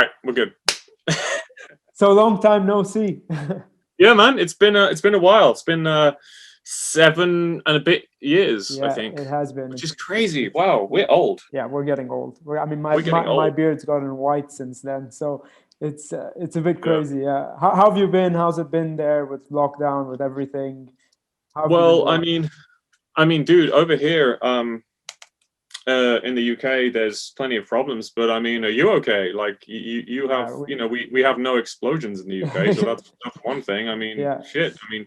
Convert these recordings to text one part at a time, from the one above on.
All right, we're good. So long time no see. Yeah, man, it's been a while. It's been 7 and a bit years, I Yeah, think, it has been. which is crazy. Wow, we're old. Yeah, we're getting old. I mean, We're getting my old. beard's gotten white since then, so it's a bit Yeah. crazy. Yeah. How have you been? How's it been there with lockdown, with everything? How have you been Well, doing? I mean, dude, over here, in the UK, there's plenty of problems. But I mean, are you okay? Like, you have, Yeah, we have no explosions in the UK, so that's one thing. I mean, yeah, shit. I mean,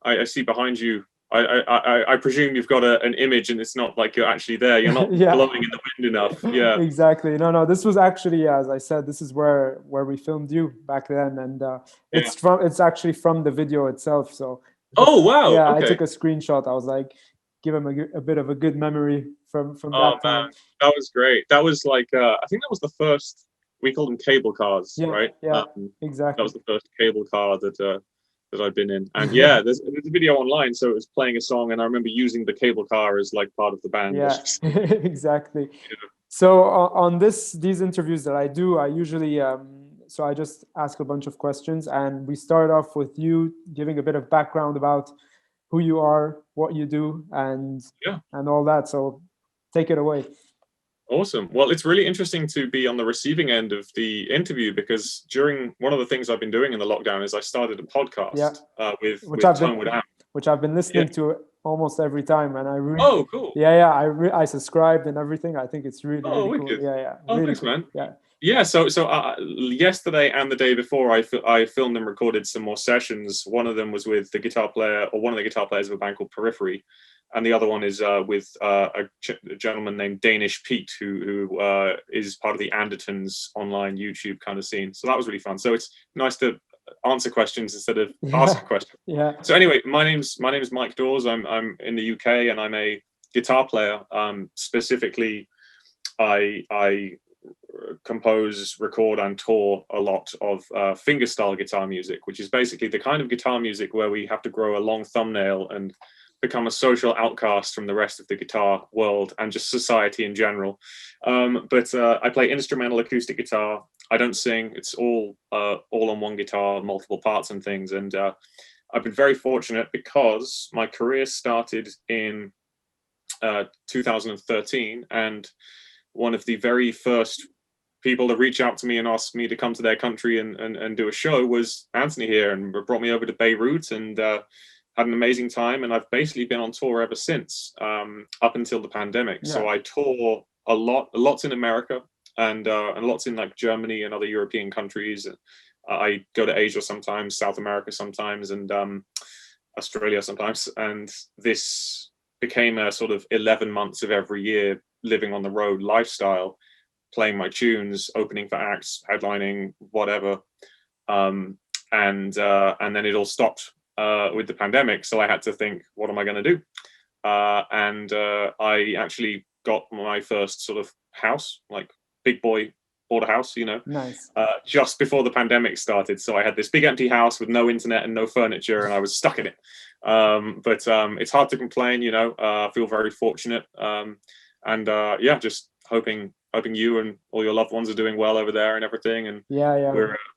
I see behind you. I presume you've got an image, and it's not like you're actually there. You're not yeah. blowing in the wind enough. Yeah. Exactly. No. This was actually, as I said, this is where we filmed you back then, and Yeah. it's actually from the video itself. So Oh wow. yeah, I Okay. took a screenshot. I was like, give him a bit of a good memory from Oh that man, time. that was great. That was like I think that was the first. We called them cable cars, Yeah, right? yeah, That exactly. was the first cable car that I've been in. And yeah, there's a video online, so it was playing a song, and I remember using the cable car as like part of the band. Yeah, exactly. So on these interviews that I do, I usually so I just ask a bunch of questions, and we start off with you giving a bit of background about who you are, what you do, Yeah. and all that. So take it away. Awesome. Well, it's really interesting to be on the receiving end of the interview because during one of the things I've been doing in the lockdown is I started a Yeah, podcast which with I've Tone been Wood Am. which I've been Yeah. listening to almost every time, and Oh, cool. yeah, I subscribed and everything. I think it's Oh, really cool. wicked. Yeah, Oh, really thanks, cool. man. Yeah, Yeah, so yesterday and the day before, I filmed and recorded some more sessions. One of them was with the guitar player, or one of the guitar players of a band called Periphery, and the other one is with a gentleman named Danish Pete, who is part of the Andertons online YouTube kind of scene. So that was really fun. So it's nice to answer questions instead of ask a question. yeah. So anyway, my name's Mike Dawes. I'm in the UK and I'm a guitar player. Specifically, I compose, record, and tour a lot of fingerstyle guitar music, which is basically the kind of guitar music where we have to grow a long thumbnail and become a social outcast from the rest of the guitar world and just society in general. But I play instrumental acoustic guitar. I don't sing. It's all on one guitar, multiple parts and things. And I've been very fortunate because my career started in 2013, and one of the very first people to reach out to me and ask me to come to their country and do a show was Anthony here, and brought me over to Beirut and had an amazing time. And I've basically been on tour ever since, up until the pandemic. Yeah. So I tour lots in America and lots in like Germany and other European countries. I go to Asia sometimes, South America sometimes, and Australia sometimes. And this became a sort of 11 months of every year living on the road lifestyle, playing my tunes, opening for acts, headlining, whatever. And then it all stopped with the pandemic. So I had to think, what am I going to do? And I actually got my first sort of house, like big boy bought a house, Nice. just before the pandemic started. So I had this big empty house with no internet and no furniture, and I was stuck in it. But it's hard to complain, I feel very fortunate. And yeah, just hoping you and all your loved ones are doing well over there and everything, and Yeah.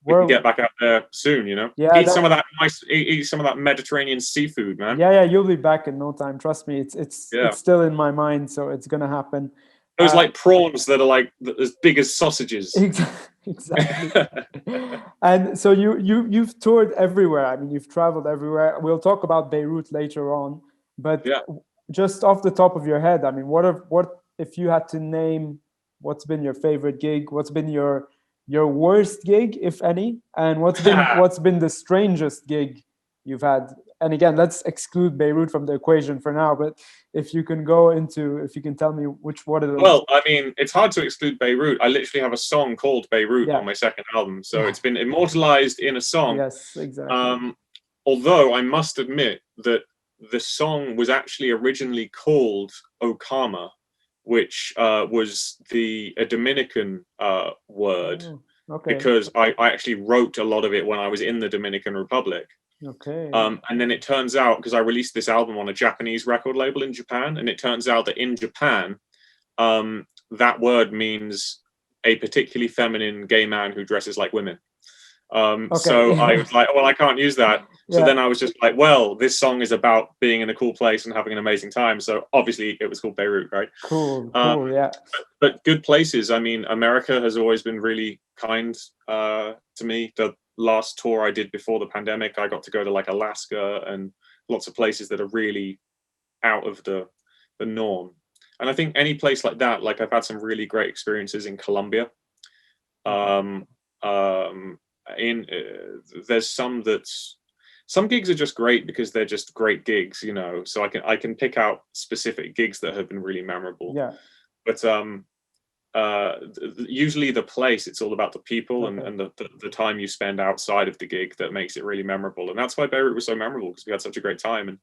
we can get back out there soon. Yeah, Eat some of that nice, eat some of that Mediterranean seafood, man. Yeah, you'll be back in no time. Trust me. It's Yeah. still in my mind, so it's gonna happen. Those like prawns that are like as big as sausages. Exactly. And so you've toured everywhere. I mean, you've traveled everywhere. We'll talk about Beirut later on, but Yeah. just off the top of your head, I mean, what if you had to name what's been your favorite gig? What's been your worst gig, if any? And what's been the strangest gig you've had? And again, let's exclude Beirut from the equation for now, but if you can tell me what it is. Well, I mean, it's hard to exclude Beirut. I literally have a song called Beirut Yeah. on my second album, so it's been immortalized in a song. Yes, exactly. Although I must admit that the song was actually originally called Okama, which was a Dominican word, Okay. because I actually wrote a lot of it when I was in the Dominican Republic. Okay. And then it turns out, because I released this album on a Japanese record label in Japan, and it turns out that in Japan, that word means a particularly feminine gay man who dresses like women. Okay. So I was like, well, I can't use that. So Yeah. then I was just like, well, this song is about being in a cool place and having an amazing time. So obviously it was called Beirut, right? Cool. Yeah. But good places. I mean, America has always been really kind to me. The last tour I did before the pandemic, I got to go to like Alaska and lots of places that are really out of the norm. And I think any place like that, like I've had some really great experiences in Colombia. There's some gigs are just great because they're just great gigs, you know. So I can pick out specific gigs that have been really memorable. Yeah. But usually the place, it's all about the people and the time you spend outside of the gig that makes it really memorable. And that's why Beirut was so memorable, because we had such a great time.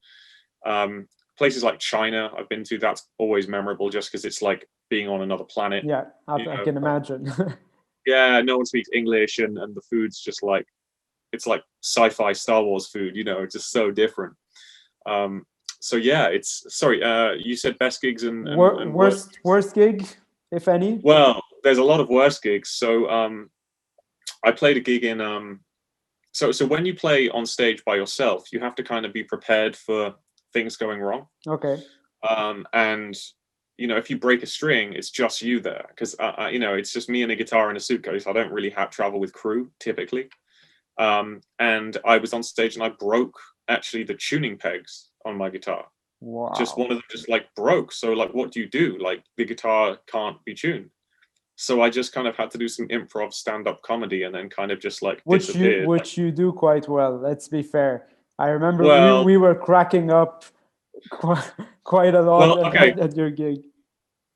And places like China I've been to, that's always memorable just because it's like being on another planet. Yeah, I can imagine. Yeah, no one speaks English, and the food's just like, it's like sci-fi Star Wars food, you know, it's just so different. So yeah, you said best gigs and worst gig, if any? Well, there's a lot of worst gigs. So I played a gig in so when you play on stage by yourself, you have to kind of be prepared for things going wrong. Okay. And you know, if you break a string, it's just you there, because you know, it's just me and a guitar and a suitcase. I don't really travel with crew typically. And I was on stage and I broke actually the tuning pegs on my guitar. Wow. Just one of them just like broke. So like, what do? Like the guitar can't be tuned. So I just kind of had to do some improv stand-up comedy and then kind of just like disappeared. Which you do quite well, let's be fair. I remember we were cracking up quite a lot at your gig.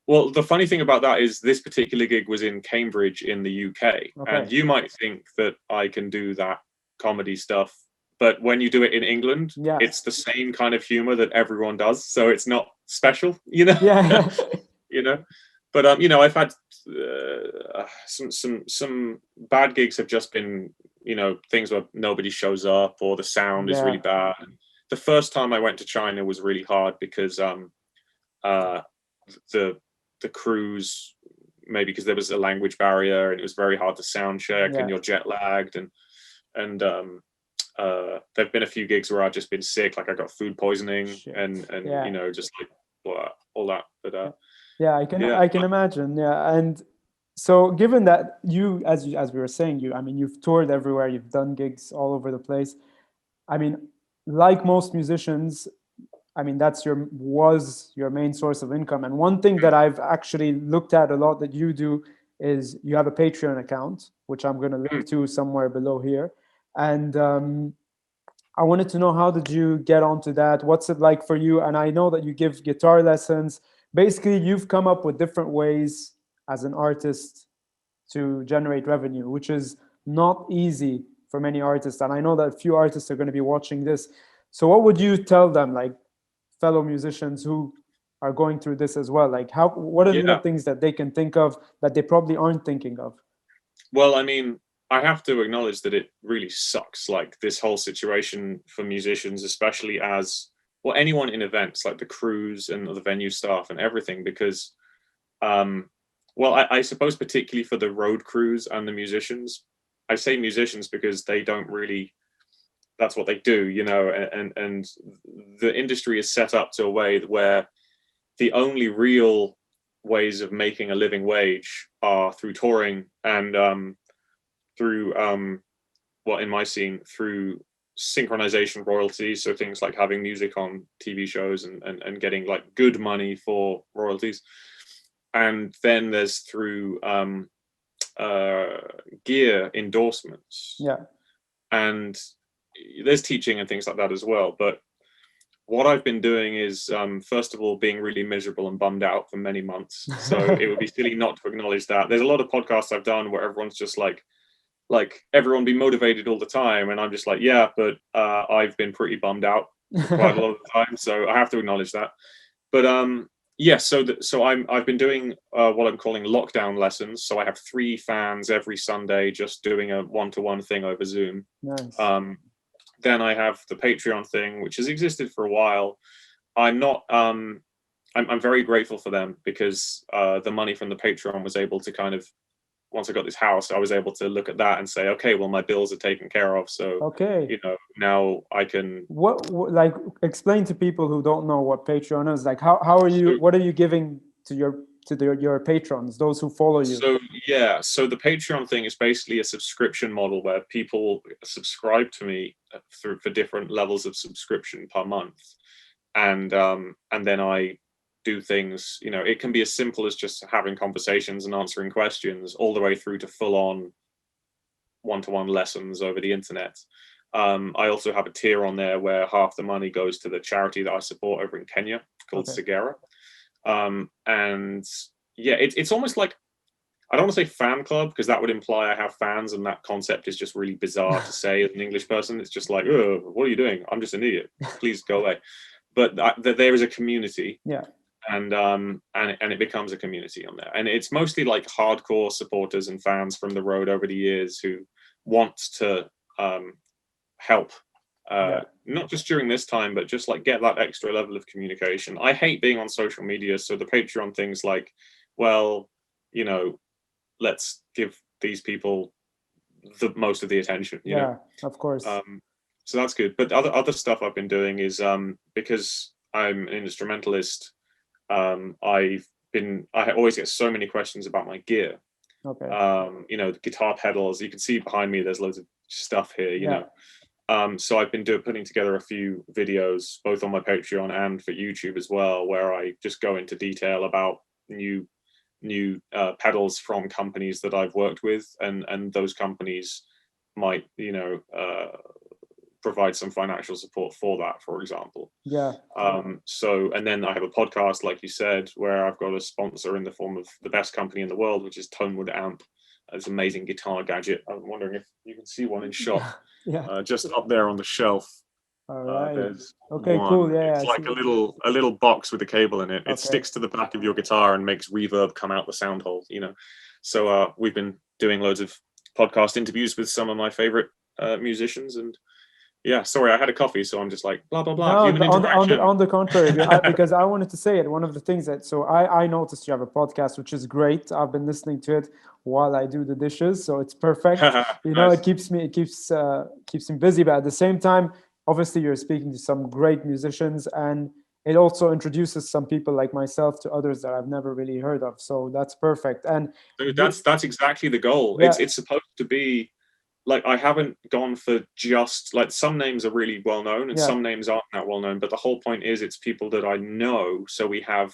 Well, the funny thing about that is this particular gig was in Cambridge in the UK. Okay. And you might think that I can do that comedy stuff, but when you do it in England, it's the same kind of humor that everyone does. So it's not special, you know? Yeah. You know? But, you know, I've had some bad gigs have just been, you know, things where nobody shows up or the sound is really bad. The first time I went to China was really hard because the crews, maybe because there was a language barrier and it was very hard to sound check and you're jet lagged and there've been a few gigs where I've just been sick, like I got food poisoning and you know, just like all that. But I can imagine. And so given that you, as we were saying, you've toured everywhere, you've done gigs all over the place. I mean, like most musicians, I mean, was your main source of income. And one thing that I've actually looked at a lot that you do is you have a Patreon account, which I'm going to link to somewhere below here. And I wanted to know, how did you get onto that? What's it like for you? And I know that you give guitar lessons. Basically, you've come up with different ways as an artist to generate revenue, which is not easy for many artists. And I know that a few artists are going to be watching this. So what would you tell them, like fellow musicians who are going through this as well? Like what are the things that they can think of that they probably aren't thinking of? Well, I mean, I have to acknowledge that it really sucks, like this whole situation for musicians, especially as well, anyone in events, like the crews and the venue staff and everything, because I suppose particularly for the road crews and the musicians, I say musicians because they don't really, that's what they do, you know, and the industry is set up to a way where the only real ways of making a living wage are through touring and through in my scene, through synchronization royalties, so things like having music on TV shows and getting like good money for royalties. And then there's through gear endorsements. And there's teaching and things like that as well. But what I've been doing is, first of all, being really miserable and bummed out for many months. So it would be silly not to acknowledge that. There's a lot of podcasts I've done where everyone's just like everyone be motivated all the time. And I'm just like, yeah, but I've been pretty bummed out for quite a lot of the time. So I have to acknowledge that. But I've been doing what I'm calling lockdown lessons. So I have 3 fans every Sunday just doing a one-to-one thing over Zoom. Nice. Then I have the Patreon thing, which has existed for a while. I'm very grateful for them because the money from the Patreon was able to kind of once I got this house, I was able to look at that and say, okay, well, my bills are taken care of. So, okay, you know, now I can. what like explain to people who don't know what Patreon is. Like, how are you? So, What are you giving to your patrons, those who follow you? So yeah, so the Patreon thing is basically a subscription model where people subscribe to me for different levels of subscription per month, and then I do things. You know, it can be as simple as just having conversations and answering questions, all the way through to full-on one-to-one lessons over the internet. I also have a tier on there where half the money goes to the charity that I support over in Kenya called Segera. And yeah, it's almost like, I don't want to say fan club because that would imply I have fans, and that concept is just really bizarre to say as an English person. It's just like, oh, what are you doing? I'm just an idiot. Please go away. But there is a community, and it becomes a community on there, and it's mostly like hardcore supporters and fans from the road over the years who want to help. Not just during this time, but just like get that extra level of communication. I hate being on social media, so the Patreon thing's like, well, you know, let's give these people the most of the attention. You know? Of course. So that's good. But other stuff I've been doing is because I'm an instrumentalist. I always get so many questions about my gear. You know, the guitar pedals. You can see behind me. There's loads of stuff here. You know. So I've been putting together a few videos, both on my Patreon and for YouTube as well, where I just go into detail about new pedals from companies that I've worked with, and those companies might, you know, provide some financial support for that, for example. So, and then I have a podcast, like you said, where I've got a sponsor in the form of the best company in the world, which is Tonewood Amp. It's an amazing guitar gadget. I'm wondering if you can see one in shot. Just up there on the shelf. There's one. Cool. It's like a little box with a cable in it. It sticks to the back of your guitar and makes reverb come out the sound hole, you know. So we've been doing loads of podcast interviews with some of my favorite musicians, and yeah, sorry, I had a coffee, so I'm just like blah blah blah. No, on the contrary, because I wanted to say it. One of the things that, so I noticed you have a podcast, which is great. I've been listening to it while I do the dishes, so it's perfect. You know, Nice. it keeps me busy, but at the same time, obviously you're speaking to some great musicians, and it also introduces some people like myself to others that I've never really heard of. So that's perfect. And that's exactly the goal. It's supposed to be like, I haven't gone for just like, some names are really well known and some names aren't that well known, but the whole point is it's people that I know, so we have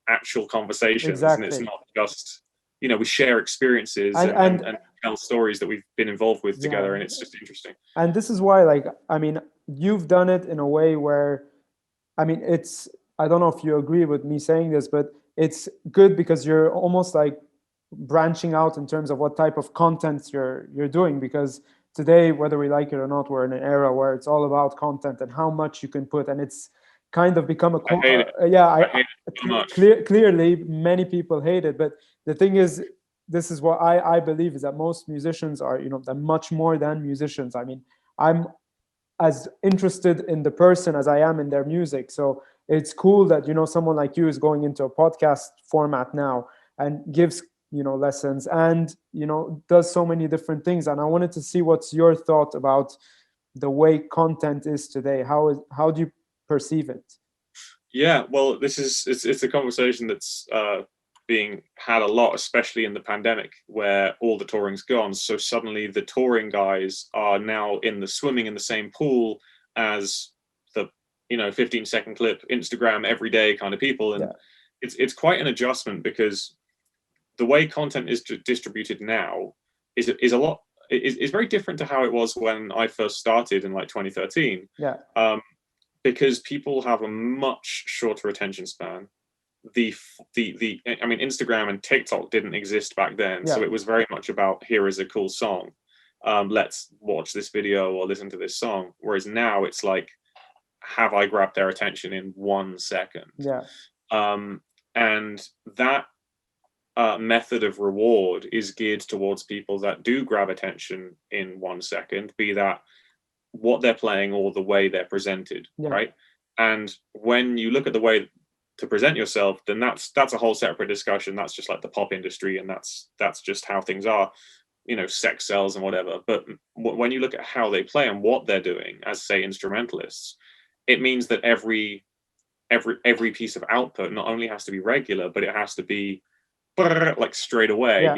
actual conversations, and it's not just, you know, we share experiences and tell stories that we've been involved with together, and it's just interesting. And this is why, like, I mean, you've done it in a way where, I mean, it's, I don't know if you agree with me saying this, but it's good because you're almost like branching out in terms of what type of content you're doing, because today, whether we like it or not, we're in an era where it's all about content and how much you can put, and it's kind of become a I hate it. I hate it so much. Clearly many people hate it, but the thing is, this is what I believe, is that most musicians are, you know, they're much more than musicians. I mean, I'm as interested in the person as I am in their music. So it's cool that, you know, someone like you is going into a podcast format now and gives, you know, lessons and, you know, does so many different things. And I wanted to see what's your thought about the way content is today. How do you perceive it? Yeah, well, it's a conversation that's being had a lot, especially in the pandemic, where all the touring's gone. So suddenly the touring guys are now swimming in the same pool as the, you know, 15-second clip Instagram every day kind of people, and it's quite an adjustment, because the way content is distributed now is very different to how it was when I first started in like 2013. Because people have a much shorter attention span. I mean, Instagram and TikTok didn't exist back then, so it was very much about, here is a cool song, let's watch this video or listen to this song. Whereas now it's like, have I grabbed their attention in 1 second? And that method of reward is geared towards people that do grab attention in 1 second, be that what they're playing or the way they're presented, right? And when you look at the way to present yourself, then that's a whole separate discussion. That's just like the pop industry, and that's just how things are, sex sells and whatever. But when you look at how they play and what they're doing as, say, instrumentalists, it means that every piece of output not only has to be regular, but it has to be like straight away,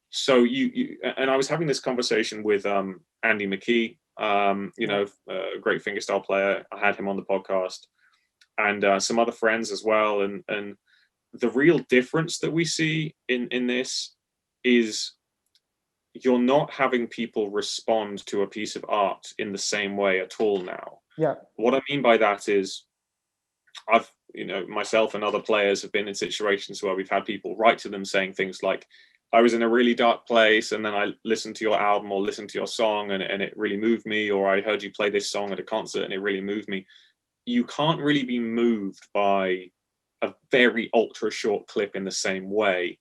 So you and I was having this conversation with Andy McKee, a great fingerstyle player. I had him on the podcast, and some other friends as well. And the real difference that we see in this is you're not having people respond to a piece of art in the same way at all now. Yeah. What I mean by that is I've, myself and other players have been in situations where we've had people write to them saying things like, I was in a really dark place and then I listened to your album or listened to your song and it really moved me, or I heard you play this song at a concert and it really moved me. You can't really be moved by a very ultra short clip in the same way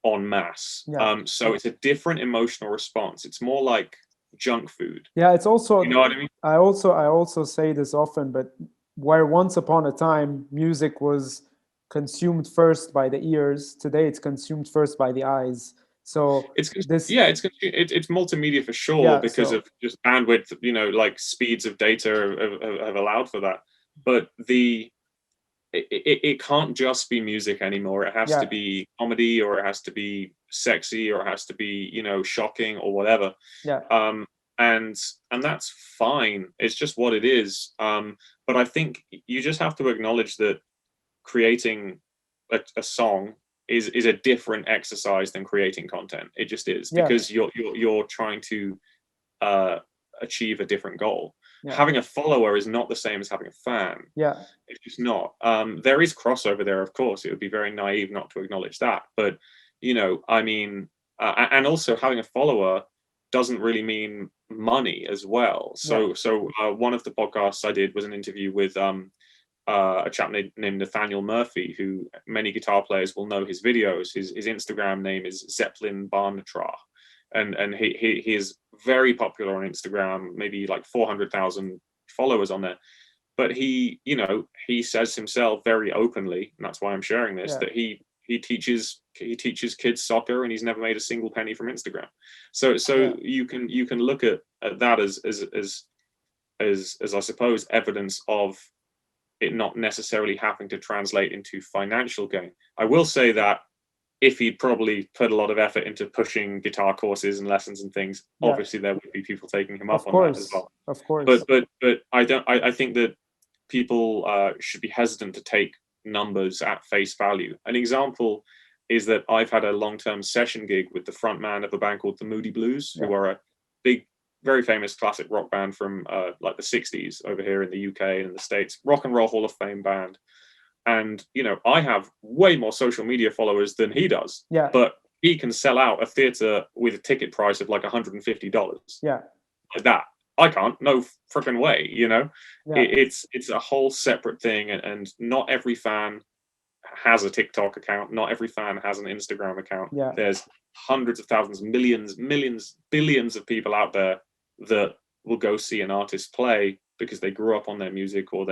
en masse. So it's a different emotional response. It's more like junk food. Yeah, it's also, you know what I mean? I also say this often, but where once upon a time music was consumed first by the ears, today it's consumed first by the eyes. So it's multimedia for sure, because of just bandwidth, like speeds of data have allowed for that. But it can't just be music anymore. It has to be comedy, or it has to be sexy, or it has to be, shocking or whatever. And that's fine. It's just what it is. But I think you just have to acknowledge that creating a song is a different exercise than creating content. It just is, because you're trying to achieve a different goal. Having a follower is not the same as having a fan. It's just not. There is crossover there, of course. It would be very naive not to acknowledge that. But and also having a follower doesn't really mean money as well. So one of the podcasts I did was an interview with a chap named Nathaniel Murphy, who many guitar players will know his videos. His Instagram name is Zeppelin Barnatra, and he is very popular on Instagram, maybe like 400,000 followers on there. But he says himself very openly, and that's why I'm sharing this, that he teaches kids soccer and he's never made a single penny from Instagram. So you can look at that as I suppose evidence of it not necessarily having to translate into financial gain. I will say that if he'd probably put a lot of effort into pushing guitar courses and lessons and things, obviously there would be people taking him up on that as well. Of course. But I think that people should be hesitant to take numbers at face value. An example is that I've had a long-term session gig with the front man of a band called the Moody Blues, who are a big, very famous classic rock band from like the 60s over here in the UK and in the States, Rock and Roll Hall of Fame band. And, I have way more social media followers than he does. But he can sell out a theater with a ticket price of like $150. Like that. I can't. No freaking way, It's a whole separate thing. And not every fan has a TikTok account. Not every fan has an Instagram account. There's hundreds of thousands, millions, billions of people out there that will go see an artist play because they grew up on their music, or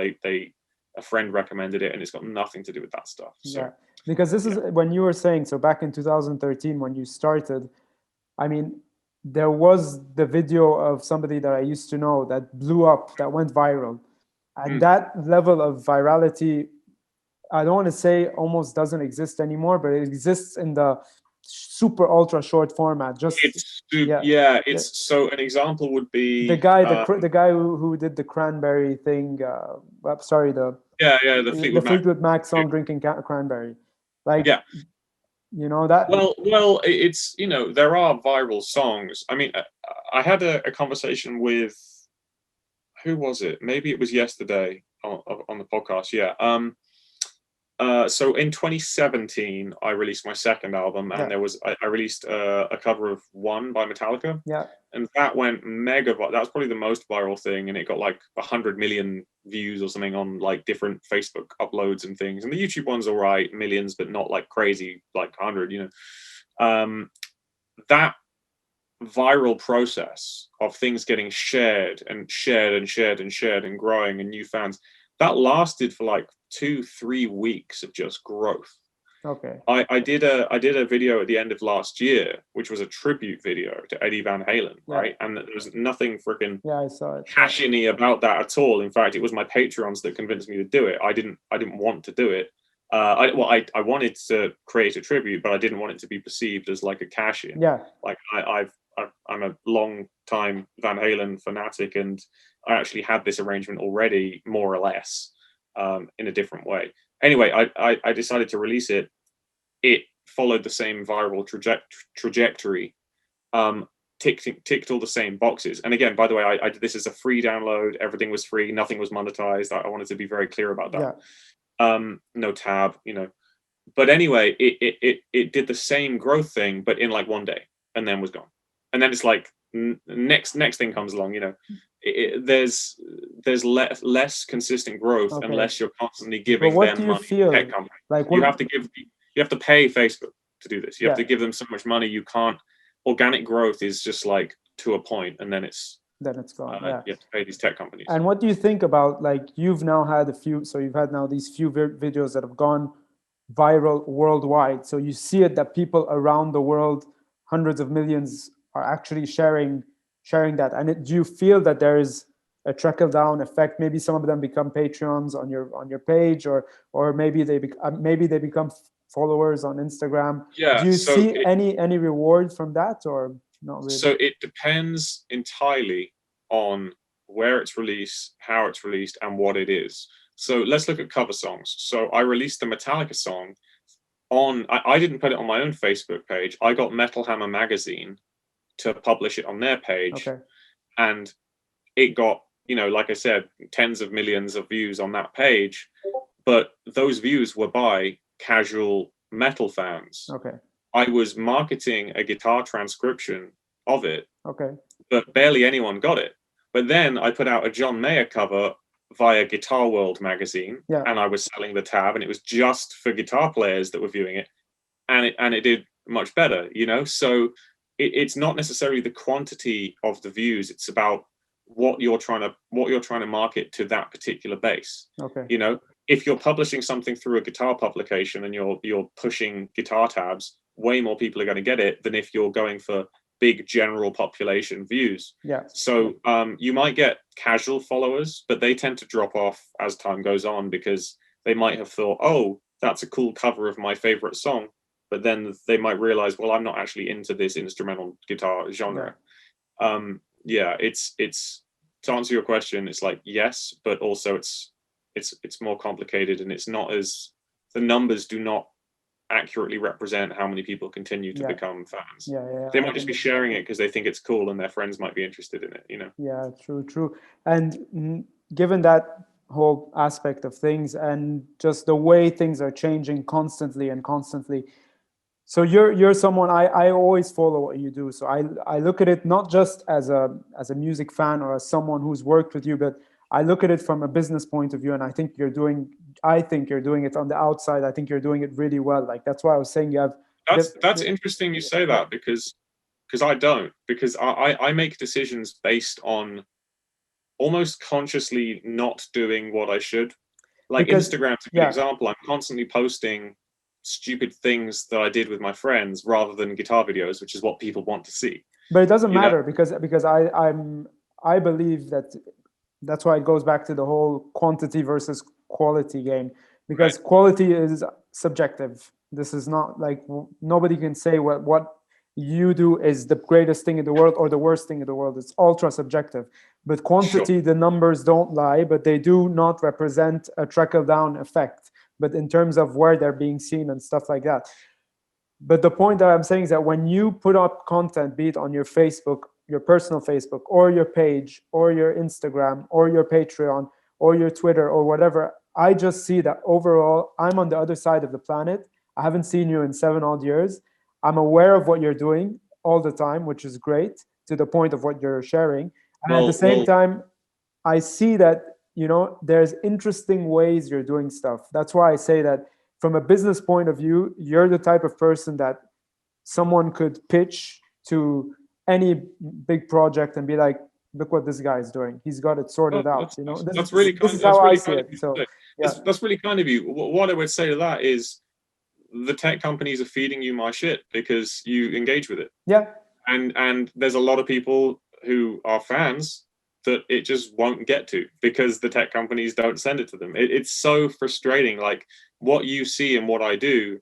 a friend recommended it, and it's got nothing to do with that stuff. So, because this is when you were saying, so back in 2013 when you started, I mean, there was the video of somebody that I used to know that blew up, that went viral, and that level of virality, I don't want to say almost doesn't exist anymore, but it exists in the super ultra short format. Just so an example would be the guy who did the Cranberry thing. The Fleetwood Mac song, Drinking Cranberry. That. Well, it's there are viral songs. I mean, I had a conversation with, who was it? Maybe it was yesterday on the podcast. So in 2017, I released my second album, and I released a cover of One by Metallica. And that went mega. That was probably the most viral thing, and it got like 100 million views or something on like different Facebook uploads and things. And the YouTube one's all right, millions, but not like crazy, like 100. That viral process of things getting shared and shared and shared and shared and growing and new fans, that lasted for like 2-3 weeks of just growth. Okay. I did a video at the end of last year, which was a tribute video to Eddie Van Halen, right? And there was nothing freaking I saw it. cash-in-y about that at all. In fact, it was my Patreons that convinced me to do it. I didn't want to do it. I wanted to create a tribute, but I didn't want it to be perceived as like a cash-in. Yeah. Like I'm a long time Van Halen fanatic, and I actually had this arrangement already, more or less, in a different way. Anyway, I decided to release it. It followed the same viral trajectory, ticked all the same boxes. And again, by the way, I did this as a free download. Everything was free. Nothing was monetized. I wanted to be very clear about that. Yeah. No tab, But anyway, it did the same growth thing, but in like one day, and then was gone. And then it's like next thing comes along. There's less consistent growth unless you're constantly giving them money. Tech companies. Like you have to pay Facebook to do this. You have to give them so much money. You can't. Organic growth is just like to a point, and then it's gone. You have to pay these tech companies. And what do you think about, like, you've now had you've had now these few videos that have gone viral worldwide. So you see it that people around the world, hundreds of millions, are actually sharing that. And do you feel that there is a trickle down effect? Maybe some of them become Patreons on your page, or maybe they become followers on Instagram. Yeah. Do you see any reward from that, or not really? So it depends entirely on where it's released, how it's released, and what it is. So let's look at cover songs. So I released the Metallica song I didn't put it on my own Facebook page. I got Metal Hammer magazine to publish it on their page. Okay. And it got, like I said, tens of millions of views on that page. But those views were by casual metal fans. Okay. I was marketing a guitar transcription of it. Okay. But barely anyone got it. But then I put out a John Mayer cover via Guitar World magazine, and I was selling the tab, and it was just for guitar players that were viewing it, and it did much better, So it's not necessarily the quantity of the views; it's about what you're trying to market to that particular base. Okay. If you're publishing something through a guitar publication and you're pushing guitar tabs, way more people are going to get it than if you're going for big general population views. Yeah. So you might get casual followers, but they tend to drop off as time goes on because they might have thought, oh, that's a cool cover of my favorite song. But then they might realize, well, I'm not actually into this instrumental guitar genre. Yeah. It's to answer your question, it's like, yes, but also it's more complicated, and it's not as, the numbers do not accurately represent how many people continue to become fans. They might just be sharing it because they think it's cool and their friends might be interested in it, Yeah, true. And given that whole aspect of things and just the way things are changing constantly, so you're someone I always follow what you do. So I look at it not just as a music fan or as someone who's worked with you, but I look at it from a business point of view, and I think you're doing it on the outside. I think you're doing it really well. Like, that's why I was saying you have. That's interesting you say that, because I don't, because I make decisions based on almost consciously not doing what I should. Like, Instagram's a good example. I'm constantly posting stupid things that I did with my friends rather than guitar videos, which is what people want to see. But it doesn't matter because I believe that. That's why it goes back to the whole quantity versus quality game, because quality is subjective. This is not like, nobody can say what you do is the greatest thing in the world or the worst thing in the world. It's ultra subjective. But quantity, the numbers don't lie, but they do not represent a trickle down effect. But in terms of where they're being seen and stuff like that. But the point that I'm saying is that when you put up content, be it on your Facebook, your personal Facebook, or your page, or your Instagram, or your Patreon, or your Twitter, or whatever, I just see that overall, I'm on the other side of the planet. I haven't seen you in 7 odd years. I'm aware of what you're doing all the time, which is great, to the point of what you're sharing. And at the same time, I see that, there's interesting ways you're doing stuff. That's why I say that from a business point of view, you're the type of person that someone could pitch to any big project and be like, look what this guy is doing. He's got it sorted out. You know, that's really this kind. is That's how I really see kind it. of you. So yeah, That's really kind of you. What I would say to that is, the tech companies are feeding you my shit because you engage with it. yeah, And there's a lot of people who are fans that it just won't get to because the tech companies don't send it to them. It's so frustrating. Like, what you see and what I do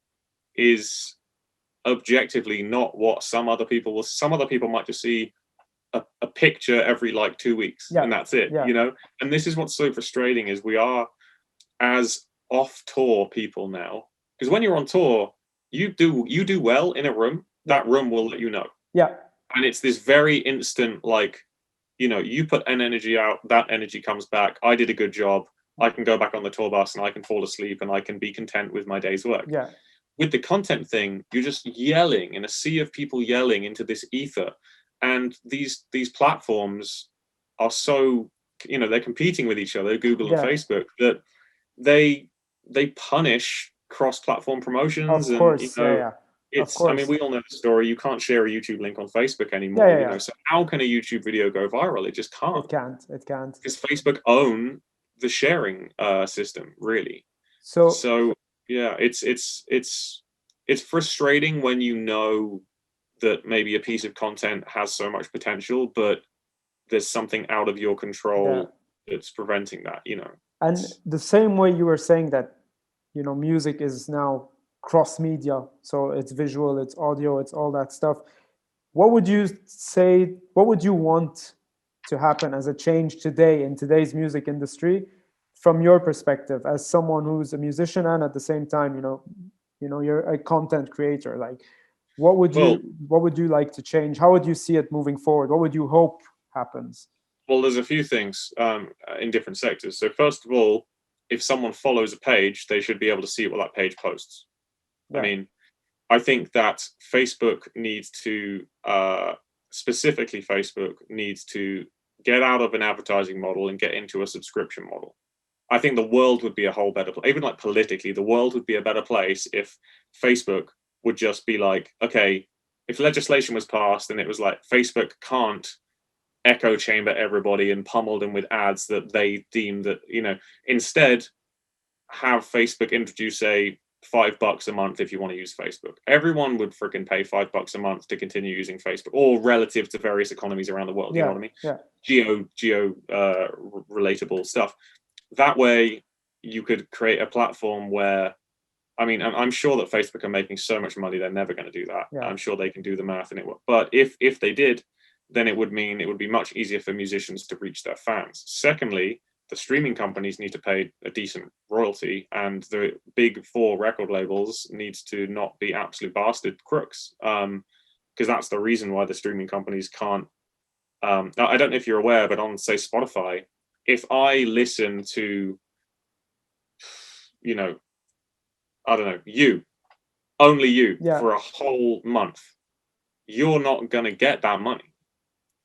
is objectively not what some other people will. Some other people might just see a picture every like 2 weeks, yeah, and that's it, yeah, you know. And this is what's so frustrating, is we are, as off tour people now, because when you're on tour, you do well in a room, that room will let you know. yeah, And it's this very instant, like, you know, you put an energy out, that energy comes back. I did a good job. I can go back on the tour bus and I can fall asleep and I can be content with my day's work. yeah, With the content thing, you're just yelling in a sea of people yelling into this ether. And these platforms are so, you know, they're competing with each other, Google and yeah. Facebook, that they punish cross-platform promotions. Of And, you course, yeah, know, yeah. Of it's, I mean, course, we all know the story. You can't share a YouTube link on Facebook yeah, anymore, yeah, you yeah. know. So how can a YouTube video go viral? It just can't, It can't. It can't. because Facebook own the sharing system, really. So So yeah, it's frustrating when you know that maybe a piece of content has so much potential, but there's something out of your yeah, control that's preventing that, you know. and the same way you were saying that, you know, music is now cross media, so it's visual, it's audio, it's all that stuff. What would you say? What would you want to happen as a change today in today's music industry, from your perspective as someone who's a musician and at the same time, you're a content creator? Like, Well, what would you like to change? How would you see it moving forward? What would you hope happens? well, there's a few things in different sectors. So first of all, if someone follows a page, they should be able to see what that page posts. I Yeah, mean, I think that Facebook needs to, specifically Facebook needs to get out of an advertising model and get into a subscription model. I think the world would be a whole better place. Even like politically, the world would be a better place if Facebook would just be like, okay, if legislation was passed and it was like Facebook can't echo chamber everybody and pummel them with ads that they deem that, you know, instead have Facebook introduce a $5 a month if you want to use Facebook. Everyone would freaking pay $5 a month to continue using Facebook, or relative to various economies around the world. You know yeah, what I mean? yeah, Geo relatable stuff. That way, you could create a platform where, I mean, I'm sure that Facebook are making so much money, they're never going to do that. yeah, I'm sure they can do the math and it will. But if they did, then it would mean it would be much easier for musicians to reach their fans. Secondly, the streaming companies need to pay a decent royalty, and the big four record labels needs to not be absolute bastard crooks, because that's the reason why the streaming companies can't. I don't know if you're aware, but on, say, Spotify, if I listen to, you know, I don't know, only you, yeah, for a whole month, you're not going to get that money.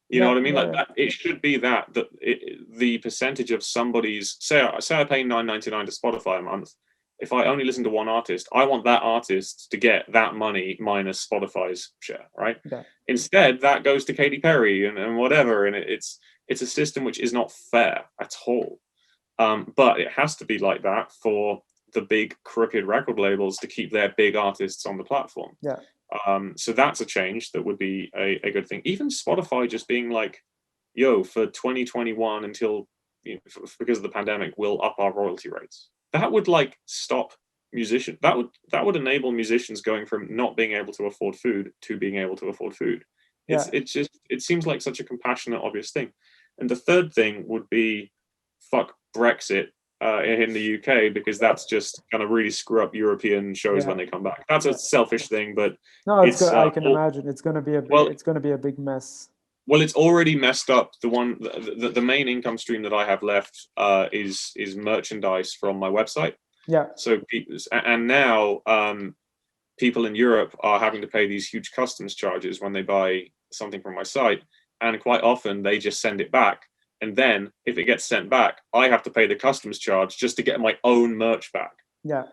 You know yeah, what I mean? yeah, Like yeah, that, it should be the percentage of somebody's, say I pay $9.99 to Spotify a month. If I only listen to one artist, I want that artist to get that money minus Spotify's share, right? yeah, Instead, that goes to Katy Perry and whatever, and it's a system which is not fair at all. But it has to be like that for the big crooked record labels to keep their big artists on the platform. yeah, So that's a change that would be a good thing. Even Spotify just being like, yo, for 2021 until, you know, because of the pandemic, we'll up our royalty rates. That would like stop musicians. That would enable musicians going from not being able to afford food to being able to afford food. yeah, It seems like such a compassionate, obvious thing. And the third thing would be fuck Brexit in the UK, because that's just going to really screw up European shows yeah, when they come back. That's a yeah. selfish thing, but No, it's it's good. I can imagine it's gonna be a big. well, It's gonna be a big mess. well, it's already messed up. The main income stream that I have left is merchandise from my website. Yeah, So and now people in Europe are having to pay these huge customs charges when they buy something from my site, and quite often they just send it back. And then if it gets sent back, I have to pay the customs charge just to get my own merch back. yeah,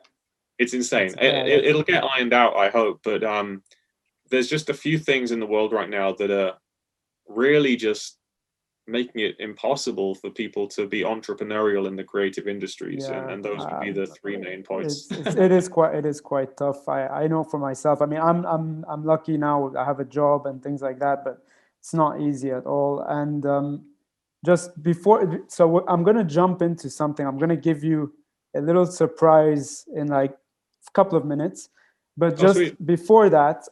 It's insane. yeah, It'll get ironed out, I hope. But there's just a few things in the world right now that are really just making it impossible for people to be entrepreneurial in the creative industries, and those would be the three main points. It is quite tough. I know for myself. I mean, I'm lucky now. I have a job and things like that, but it's not easy at all. And just before, so I'm gonna jump into something. I'm gonna give you a little surprise in like a couple of minutes, but just before that,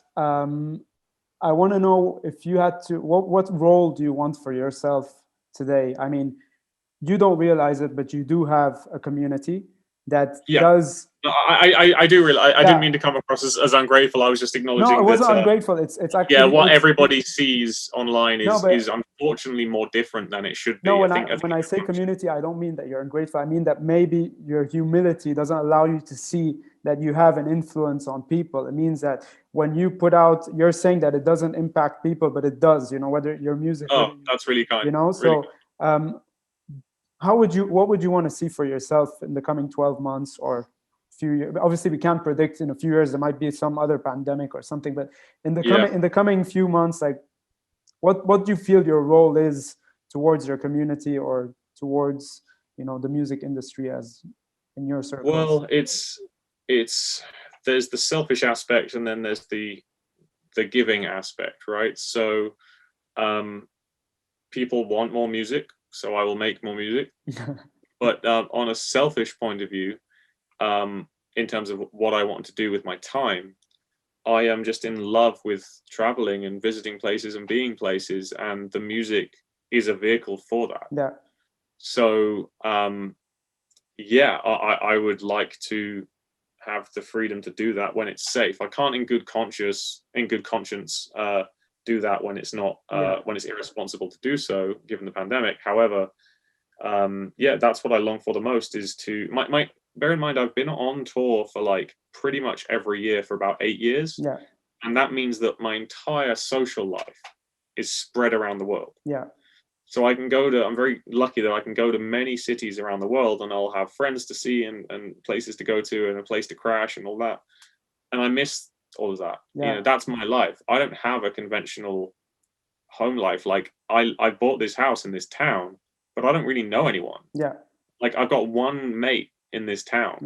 I want to know if you had to, what role do you want for yourself today? I mean, you don't realize it, but you do have a community that does. No, I do really. I didn't mean to come across as ungrateful. I was just acknowledging. No, it wasn't ungrateful. It's actually what everybody sees online is unfortunately more different than it should be. No, when I say community, I don't mean that you're ungrateful. I mean that maybe your humility doesn't allow you to see that you have an influence on people. It means that when you put out, you're saying that it doesn't impact people, but it does. You know, whether your music. Oh, that's really kind. You know, really so. What would you want to see for yourself in the coming 12 months or few years? Obviously, we can't predict in a few years. There might be some other pandemic or something, but in the coming few months, like what do you feel your role is towards your community or towards the music industry as in your circles? Well, it's there's the selfish aspect and then there's the giving aspect, right? So people want more music. So I will make more music. But on a selfish point of view, in terms of what I want to do with my time, I am just in love with traveling and visiting places and being places, and the music is a vehicle for that. Yeah. So I would like to have the freedom to do that when it's safe. I can't in good conscience do that when it's not when it's irresponsible to do so given the pandemic. However, that's what I long for the most, is to bear in mind I've been on tour for like pretty much every year for about 8 years, and that means that my entire social life is spread around the world. So I'm very lucky that I can go to many cities around the world, and I'll have friends to see and places to go to and a place to crash and all that, and I miss all of that. That's my life. I don't have a conventional home life. Like I bought this house in this town, but I don't really know anyone. Like I've got one mate in this town,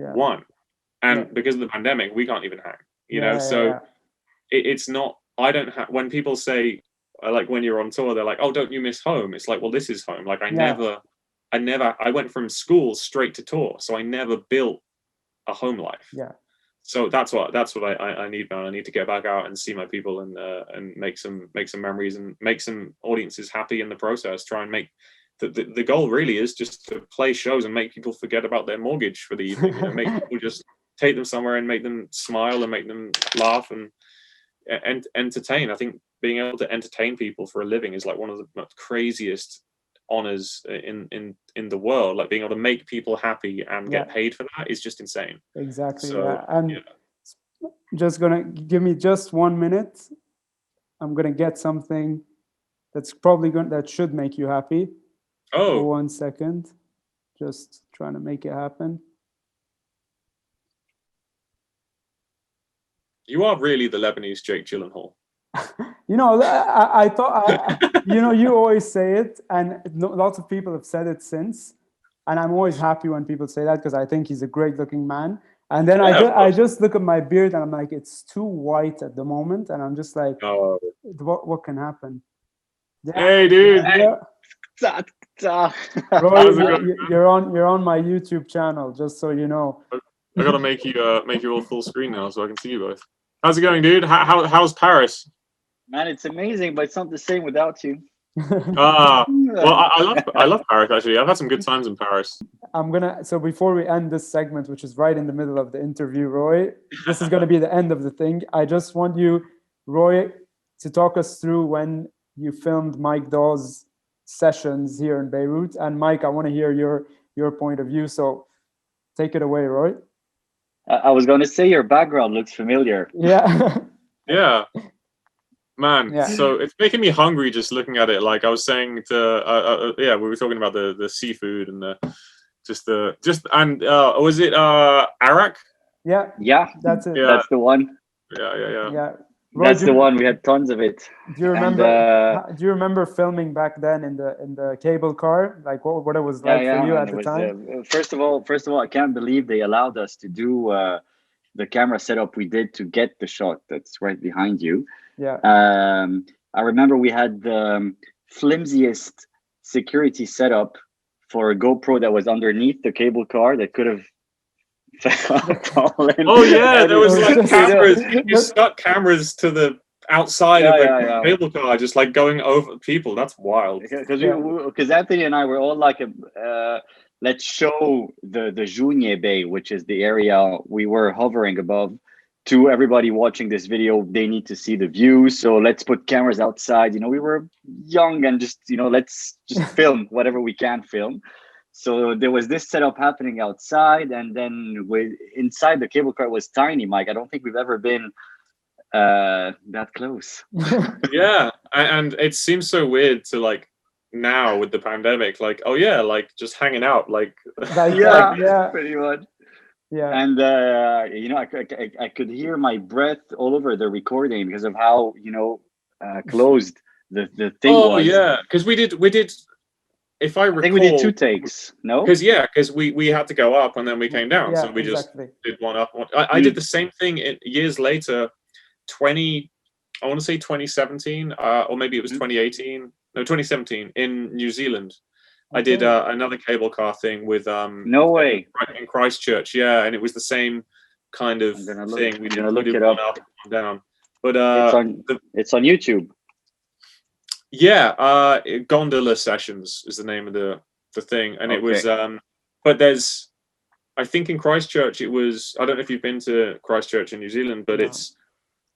and because of the pandemic we can't even hang. It's not, I don't have, when people say like when you're on tour they're like, oh, don't you miss home? It's like, well, this is home. Like I went from school straight to tour, so I never built a home life. So that's what I need now. I need to get back out and see my people and make some memories and make some audiences happy in the process. Try and make the goal really is just to play shows and make people forget about their mortgage for the evening. Make people just take them somewhere and make them smile and make them laugh and entertain. I think being able to entertain people for a living is like one of the most craziest honors in the world. Like being able to make people happy and get paid for that is just insane. Exactly. And just gonna give me just 1 minute. I'm gonna get something that's probably that should make you happy. Oh, 1 second. Just trying to make it happen. You are really the Lebanese Jake Gyllenhaal. I thought, you always say it, and lots of people have said it since, and I'm always happy when people say that because I think he's a great-looking man. And then I just look at my beard and I'm like, it's too white at the moment, and I'm just like, what can happen? Hey, dude. Bro, you're on my YouTube channel, just so you know. I gotta make you all full screen now so I can see you both. How's it going, dude? How's Paris? Man, it's amazing, but it's not the same without you. Well, I love Paris actually. I've had some good times in Paris. So before we end this segment, which is right in the middle of the interview, Roy, this is gonna be the end of the thing. I just want you, Roy, to talk us through when you filmed Mike Dawes' sessions here in Beirut. And Mike, I want to hear your point of view. So take it away, Roy. I was going to say your background looks familiar. Yeah. Yeah. Man, so it's making me hungry just looking at it. Like I was saying to, we were talking about the seafood and was it Arak? Yeah, that's it. That's the one. Yeah. Roy, That's the one. We had tons of it. do you remember? Do you remember filming back then in the cable car? Like what it was like for you And at it the was time? first of all, I can't believe they allowed us to do the camera setup we did to get the shot that's right behind you. Yeah. I remember we had the flimsiest security setup for a GoPro that was underneath the cable car that could have fallen. Oh yeah, there was like just- cameras. You stuck cameras to the outside of the cable car, just like going over people. That's wild. Because Anthony and I were all like, let's show the Jounier Bay, which is the area we were hovering above, to everybody watching this video. They need to see the view, so let's put cameras outside. You know, we were young and just, you know, let's just film whatever we can film. So there was this setup happening outside, and then inside the cable car was tiny, Mike. I don't think we've ever been that close. Yeah, and it seems so weird to like now with the pandemic, like, oh yeah, like just hanging out, like yeah, pretty much. Yeah. And you know, I could hear my breath all over the recording because of how, you know, closed the thing was. Oh yeah, because we did. If I recall, I think we did 2 takes. No, because we had to go up and then we came down, Yeah, so we exactly. just did one up. I did the same thing years later. I want to say 2017, or maybe it was 2018. No, 2017 in New Zealand. I did another cable car thing with no way, in Christchurch. Yeah, and it was the same kind of thing. We did one up, one down. But it's on YouTube. Yeah, Gondola Sessions is the name of the thing, and it was. But there's, I think in Christchurch it was. I don't know if you've been to Christchurch in New Zealand, but it's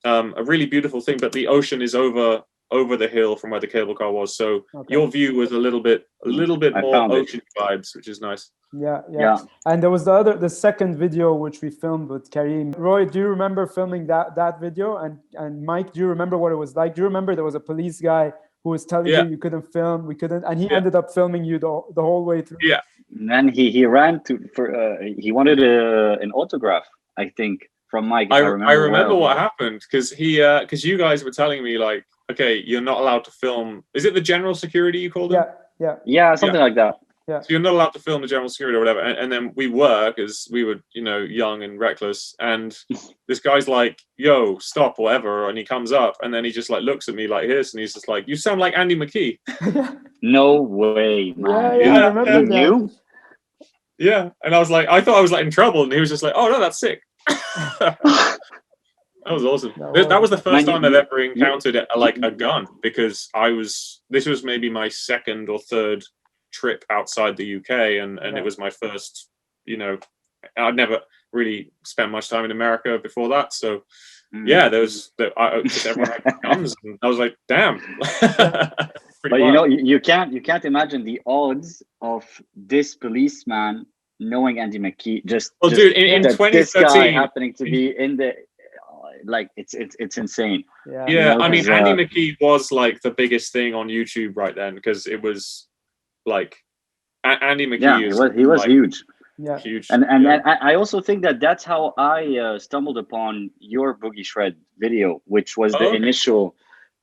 a really beautiful thing. But the ocean is over the hill from where the cable car was, so your view was a little bit more ocean vibes, which is nice. Yeah. And there was the second video which we filmed with Karim. Roy, do you remember filming that video? And Mike, do you remember what it was like? Do you remember there was a police guy who was telling you couldn't film, and he ended up filming you the whole way through? Yeah. And then he ran he wanted an autograph, I think, from Mike. I remember what happened because you guys were telling me like, okay, you're not allowed to film. Is it the general security you call them? Yeah, something like that. Yeah. So you're not allowed to film the general security or whatever. And then we were, because we were, you know, young and reckless. And this guy's like, yo, stop, whatever. And he comes up and then he just like looks at me like this. And he's just like, you sound like Andy McKee. No way, man. Yeah, I remember that. You? Yeah. And I thought I was like in trouble. And he was just like, oh, no, that's sick. That was awesome. That was the first time I've ever encountered a gun, because this was maybe my second or third trip outside the UK, and it was my first, you know, I'd never really spent much time in America before that, so just everyone had guns, and I was like, damn. But you know, you can't imagine the odds of this policeman knowing Andy McKee. Dude, in 2013, this guy happening to be in the it's insane. Yeah, you know, I mean, Andy McKee was like the biggest thing on YouTube right then, because it was like Andy McKee. Yeah, he was like, huge. Yeah, huge. And I also think that's how I stumbled upon your Boogie Shred video, which was the initial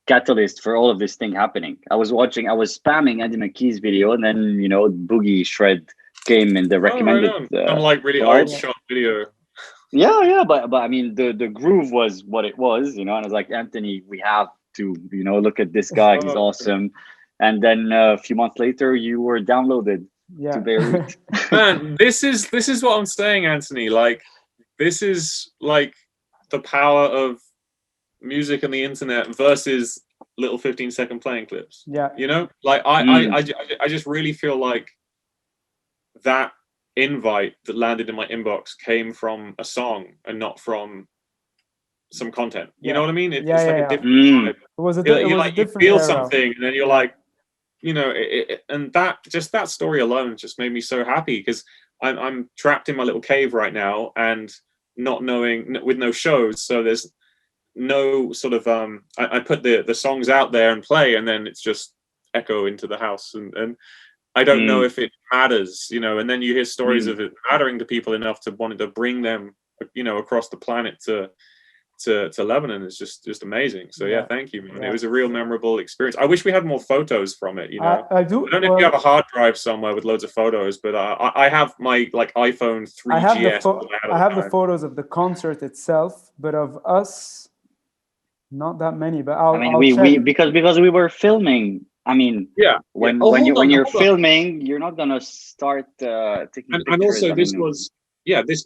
catalyst for all of this thing happening. I was spamming Andy McKee's video, and then, you know, Boogie Shred came in the recommended. I'm like really old shot video. Yeah, but I mean, the groove was what it was, you know. And I was like, Anthony, we have to, you know, look at this guy. He's awesome. And then a few months later, you were downloaded to Beirut. Man, this is what I'm saying, Anthony. Like, this is like the power of music and the internet versus little 15-second playing clips. Yeah, you know, like I just really feel like that invite that landed in my inbox came from a song and not from some content. You know what I mean? It's like a different vibe. You feel era. Something, and then you're like, you know, and that story alone just made me so happy, because I'm trapped in my little cave right now and not knowing, with no shows, so there's no sort of I put the songs out there and play, and then it's just echo into the house, and I don't know if it matters, you know. And then you hear stories of it mattering to people enough to want to bring them, you know, across the planet to to Lebanon is just amazing. So yeah, thank you, man. Yeah. It was a real memorable experience. I wish we had more photos from it. You know, I do. I don't know if you have a hard drive somewhere with loads of photos, but I have my like iPhone 3GS. I have the photos of the concert itself, but of us, not that many. But I'll check. because we were filming. I mean, when you're filming, you're not gonna start taking pictures. And also, this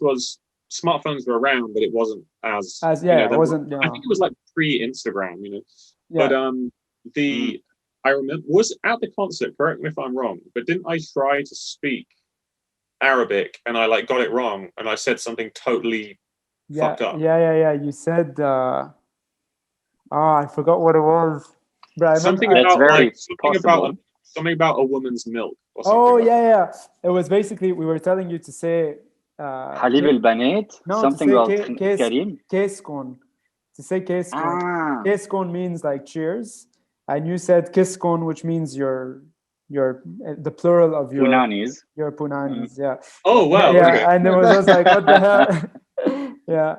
was smartphones were around, but it wasn't as it wasn't. I think it was like pre-Instagram, you know. Yeah. But I remember was at the concert. Correct me if I'm wrong, but didn't I try to speak Arabic and I like got it wrong and I said something totally fucked up? Yeah. You said, I forgot what it was. But something about a woman's milk. Or something It was basically we were telling you to say. Halib al-Banat? No, something about Karim? Keskon. To say Keskon. Keskon means like cheers. And you said Kiskon, which means your the plural of your Punanis. Your Punanis, yeah. Oh wow. Yeah, okay. and it was just like, what the hell? Yeah.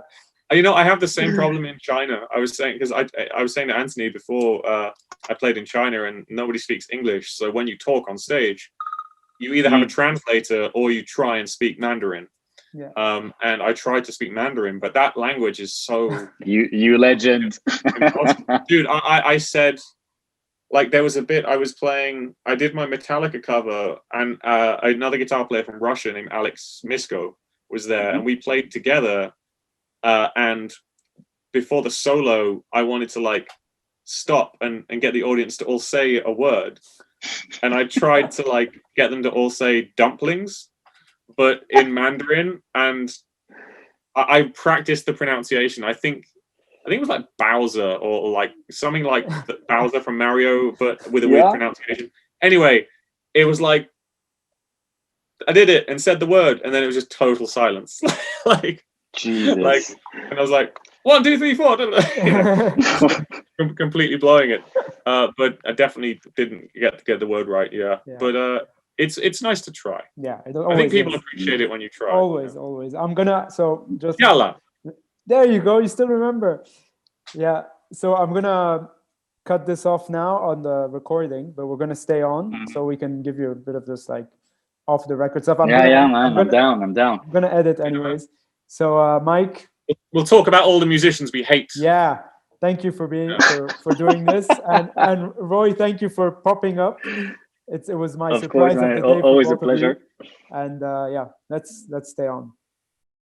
You know, I have the same problem in China. I was saying because I was saying to Anthony before I played in China and nobody speaks English. So when you talk on stage, you either have a translator or you try and speak Mandarin. Yeah. And I tried to speak Mandarin, but that language is so you legend. Dude, I said like there was a bit I was playing, I did my Metallica cover and another guitar player from Russia named Alex Misko was there and we played together and before the solo I wanted to like stop and get the audience to all say a word and I tried to like get them to all say dumplings but in Mandarin, and I practiced the pronunciation. I think it was like Bowser or like something like Bowser from Mario, but with a weird pronunciation. Anyway, it was like I did it and said the word, and then it was just total silence. like, Jesus. Like, and I was like 1, 2, 3, 4, completely blowing it. But I definitely didn't get the word right. Yeah. But it's nice to try. Yeah, I think people appreciate it when you try. Always. I'm gonna just Yalla. There you go. You still remember. Yeah. So I'm gonna cut this off now on the recording, but we're gonna stay on so we can give you a bit of this like off the record stuff. I'm down. I'm gonna edit anyways. So Mike, we'll talk about all the musicians we hate. Yeah. Thank you for being for doing this, and Roy, thank you for popping up. It was my surprise of the day. Always a pleasure. And let's stay on.